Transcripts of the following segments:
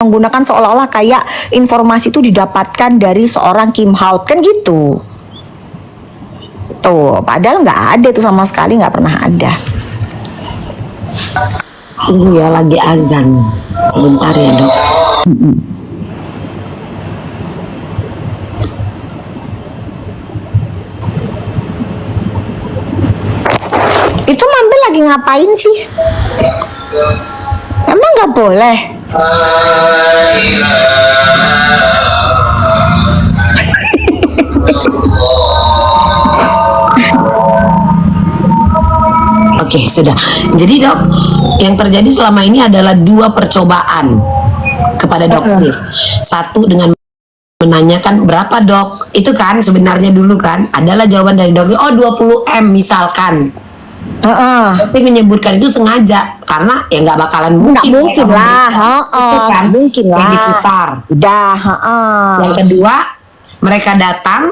menggunakan seolah-olah kayak informasi itu didapatkan dari seorang Kim Haut kan gitu. Tuh, padahal nggak ada tuh sama sekali, nggak pernah ada. Tunggu ya, lagi azan. Sebentar ya, Dok. Itu Mambel lagi ngapain sih? Emang nggak boleh? Oke, sudah. Jadi Dok, yang terjadi selama ini adalah 2 percobaan kepada dokter. Satu dengan menanyakan berapa Dok, itu kan sebenarnya dulu kan adalah jawaban dari dokter, oh 20M misalkan. Tapi menyebutkan itu sengaja karena ya nggak bakalan mungkin. Nggak mungkin lah, itu kan mungkin yang lah. diputar. Udah, Yang kedua, mereka datang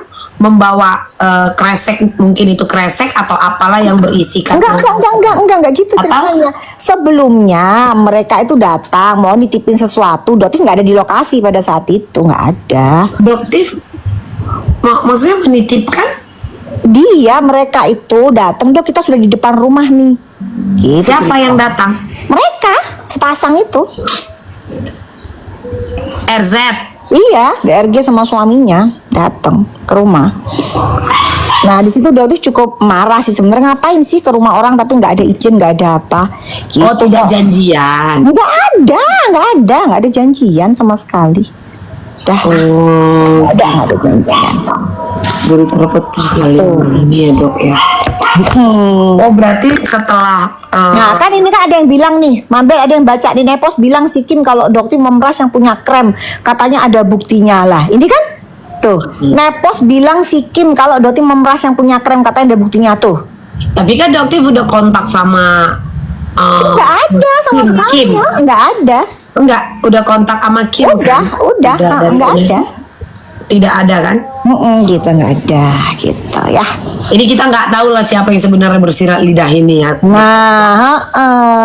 membawa kresek, mungkin itu kresek atau apalah yang berisikan. Enggak gitu ceritanya. Sebelumnya mereka itu datang mau nitipin sesuatu, Doktif nggak ada di lokasi pada saat itu, nggak ada. Doktif maksudnya menitipkan? Mereka itu datang, Dok, kita sudah di depan rumah nih. Gitu, Siapa yang datang? Mereka sepasang itu. RZ. Iya, DRG sama suaminya datang ke rumah. Nah di situ Doktif cukup marah sih sebenarnya, ngapain sih ke rumah orang tapi nggak ada izin, nggak ada apa. Gitu. Oh, tidak janjian? Nggak ada janjian sama sekali. Nggak ada janjian. Baru terpetir kali ini ya Dok ya. Oh berarti setelah Nah kan ini kan ada yang bilang nih, Mambel ada yang baca di Nepos bilang si Kim kalau Doktif memeras yang punya krem, katanya ada buktinya lah. Ini kan tuh Nepos bilang si Kim kalau Doktif memeras yang punya krem, katanya ada buktinya tuh. Tapi kan Doktif udah kontak sama nggak ada sama sekali. Kim. Nggak ada. Enggak, udah kontak sama Kim. Udah, nggak ada. Tidak ada kan? Gitu nggak ada gitu ya. Ini kita nggak tahu lah siapa yang sebenarnya bersirat lidah ini ya. Nah,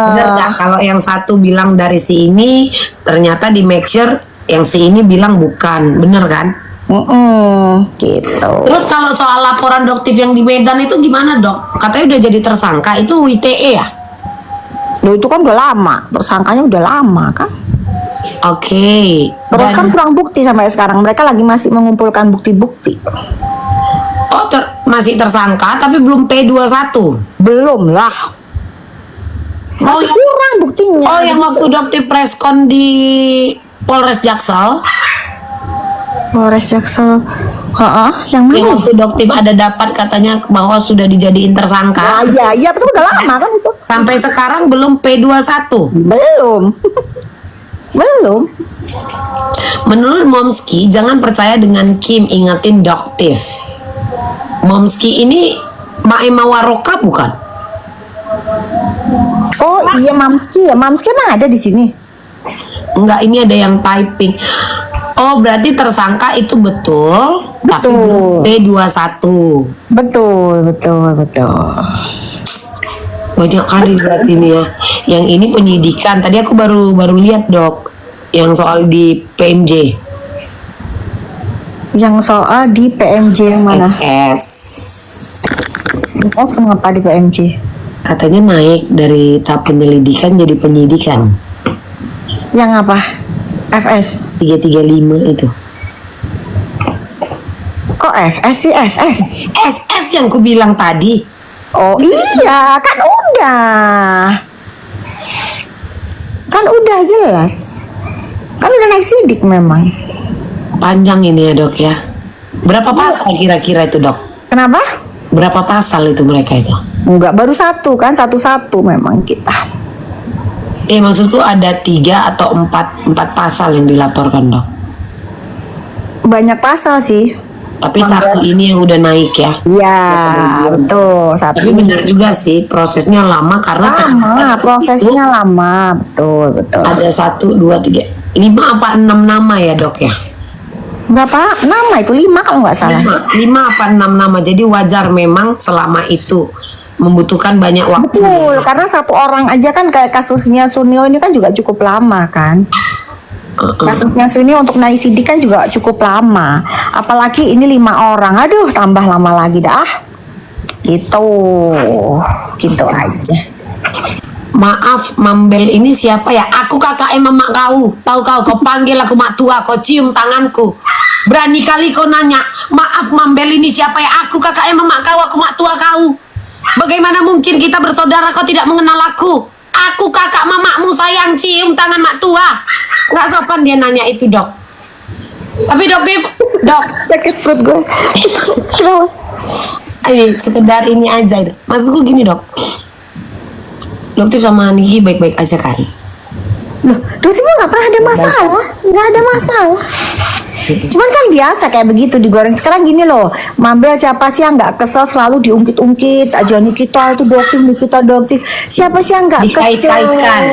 benar nggak kalau yang satu bilang dari si ini, ternyata di make sure yang si ini bilang bukan, bener kan? Gitu. Terus kalau soal laporan Doktif yang di Medan itu gimana Dok? Katanya udah jadi tersangka, itu ITE ya? Loh itu kan udah lama, tersangkanya udah lama kan? Oke. Terus kan kurang bukti sampai sekarang, mereka lagi masih mengumpulkan bukti-bukti. Oh masih tersangka tapi belum P21? Belum lah. Masih kurang buktinya. Oh yang waktu Doktif preskon di Polres Jaksel? Polres Jaksel. Yang mana? Yang waktu Doktif ada dapat katanya bahwa sudah dijadiin tersangka. Iya betul, udah lama kan itu. Sampai sekarang belum P21? Belum. Menurut Momski, jangan percaya dengan Kim, ingetin Doktif. Momski ini Ma'ema Waroka bukan? Oh iya Mamski ya, Mamski emang ada di sini. Enggak, ini ada yang typing. Oh berarti tersangka itu betul. Betul. P21. Betul. Banyak kali berarti ini ya. Yang ini penyidikan. Tadi aku baru lihat Dok, yang soal di PMJ. Yang soal di PMJ yang mana? FS. Kenapa di PMJ? Katanya naik dari tahap penyelidikan jadi penyidikan. Yang apa? FS 335 itu. Kok FS sih? SS yang ku bilang tadi. Oh iya, kan udah jelas. Kan udah naik sidik memang. Panjang ini ya Dok ya. Berapa pasal kira-kira itu Dok? Kenapa? Berapa pasal itu mereka itu? Enggak, baru satu kan, satu-satu memang kita. Maksudku ada 3 atau 4 pasal yang dilaporkan Dok. Banyak pasal sih. Tapi satu ini yang udah naik ya. Iya, betul. Satu. Tapi benar juga sih, prosesnya lama karena prosesnya lama, betul. ada 1, 2, 3, 5 apa 6 nama ya Dok ya? Berapa nama itu? 5 kalau nggak salah. 5 apa 6 nama. Jadi wajar memang selama itu membutuhkan banyak waktu. Betul, karena satu orang aja kan kayak kasusnya Sunio ini kan juga cukup lama kan. Kasusnya ini untuk naik sidik kan juga cukup lama. Apalagi ini 5 orang. Aduh, tambah lama lagi dah. Gitu. Gitu aja. Maaf, Mambel ini siapa ya? Aku kakak mamak kau. Tahu kau panggil aku mak tua, kau cium tanganku. Berani kali kau nanya, maaf Mambel ini siapa ya? Aku kakak mamak kau, aku mak tua kau. Bagaimana mungkin kita bersaudara kau tidak mengenal aku? Aku kakak mamakmu sayang, cium tangan mak tua. Nggak sopan dia nanya itu, Dok. Tapi Dok, Dok, Sakit perut gue. Kenapa? sekedar ini aja. Maksudku gini, Dok. Dokter sama Niki baik-baik aja kan? Loh, Dokter mah nggak pernah ada masalah. Nggak ada masalah. Cuman kan biasa kayak begitu digoreng. Sekarang gini loh, Mambel siapa sih yang nggak kesel selalu diungkit-ungkit aja Nikita itu dokter. Siapa sih yang nggak kesel? Dikait-kaitkan.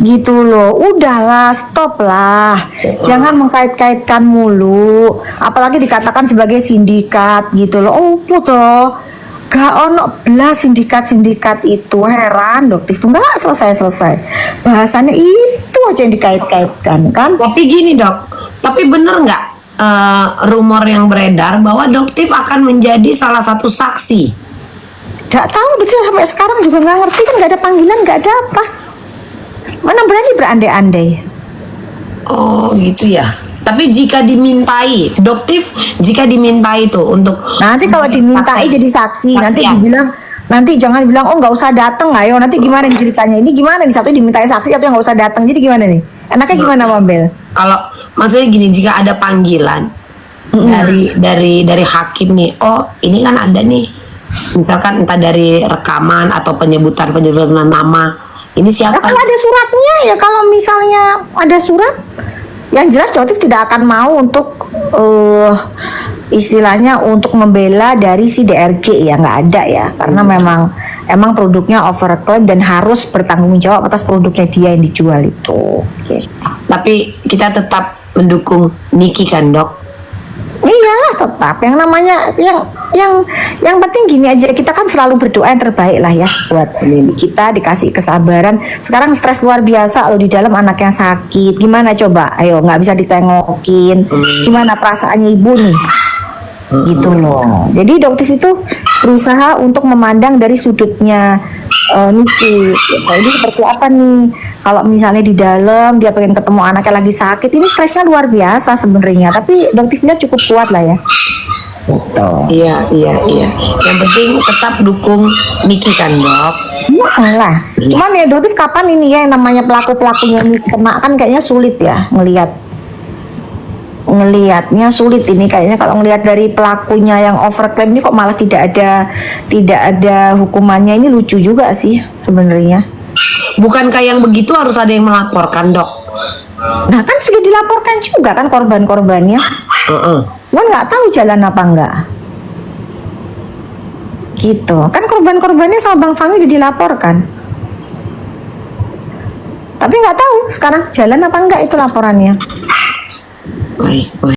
Gitu loh, udahlah, stop lah. Jangan mengkait-kaitkan mulu. Apalagi dikatakan sebagai sindikat gitu loh. Oh, toh. Gak ono belas sindikat itu, heran dokter itu nggak selesai. Bahasannya itu aja yang dikait-kaitkan kan. Tapi gini, Dok. Tapi bener nggak rumor yang beredar bahwa Doktif akan menjadi salah satu saksi? Gak tahu betul sampai sekarang juga nggak ngerti kan, nggak ada panggilan, nggak ada apa. Mana berani berandai-andai. Oh gitu ya. Tapi jika dimintai, Doktif jika dimintai tuh untuk Nanti kalau dimintai jadi saksi, nanti dibilang, nanti jangan bilang oh nggak usah datang, ayo nanti gimana nih ceritanya, ini gimana nih, satu dimintai saksi, satu yang nggak usah datang, jadi gimana nih, enaknya gimana Mambel? kalau maksudnya gini, jika ada panggilan dari hakim nih, oh ini kan ada nih, misalkan entah dari rekaman atau penyebutan nama, ini siapa? Kalau ada suratnya ya, kalau misalnya ada surat, yang jelas Doktif tidak akan mau untuk istilahnya untuk membela dari si DRG ya, nggak ada ya, karena emang produknya overclaim dan harus bertanggung jawab atas produknya dia yang dijual itu. Gitu. Tapi kita tetap mendukung Niki kan, Dok? Iyalah, tetap yang namanya yang penting gini aja, kita kan selalu berdoa yang terbaik lah ya buat kita, dikasih kesabaran. Sekarang stres luar biasa loh di dalam, anaknya sakit, gimana coba, ayo nggak bisa ditengokin, gimana perasaannya ibu nih, gitu loh. Jadi Doktif itu berusaha untuk memandang dari sudutnya Niki, gitu. Ini seperti apa nih kalau misalnya di dalam dia pengen ketemu anaknya lagi sakit, ini stresnya luar biasa sebenarnya, tapi Doktifnya cukup kuat lah ya. Gitu. Iya. Yang penting tetap dukung Niki kan, Dok? Lah, cuman ya Doktif kapan ini ya yang namanya pelakunya ini kena, kan kayaknya sulit ya ngelihatnya sulit ini kayaknya. Kalau ngelihat dari pelakunya yang overclaim ini kok malah tidak ada hukumannya, ini lucu juga sih sebenarnya. Bukankah yang begitu harus ada yang melaporkan, Dok? Nah kan sudah dilaporkan juga kan korban-korbannya, cuman nggak tahu jalan apa enggak. Gitu kan, korban-korbannya sama Bang Fahmi udah dilaporkan, tapi nggak tahu sekarang jalan apa enggak itu laporannya. Baik.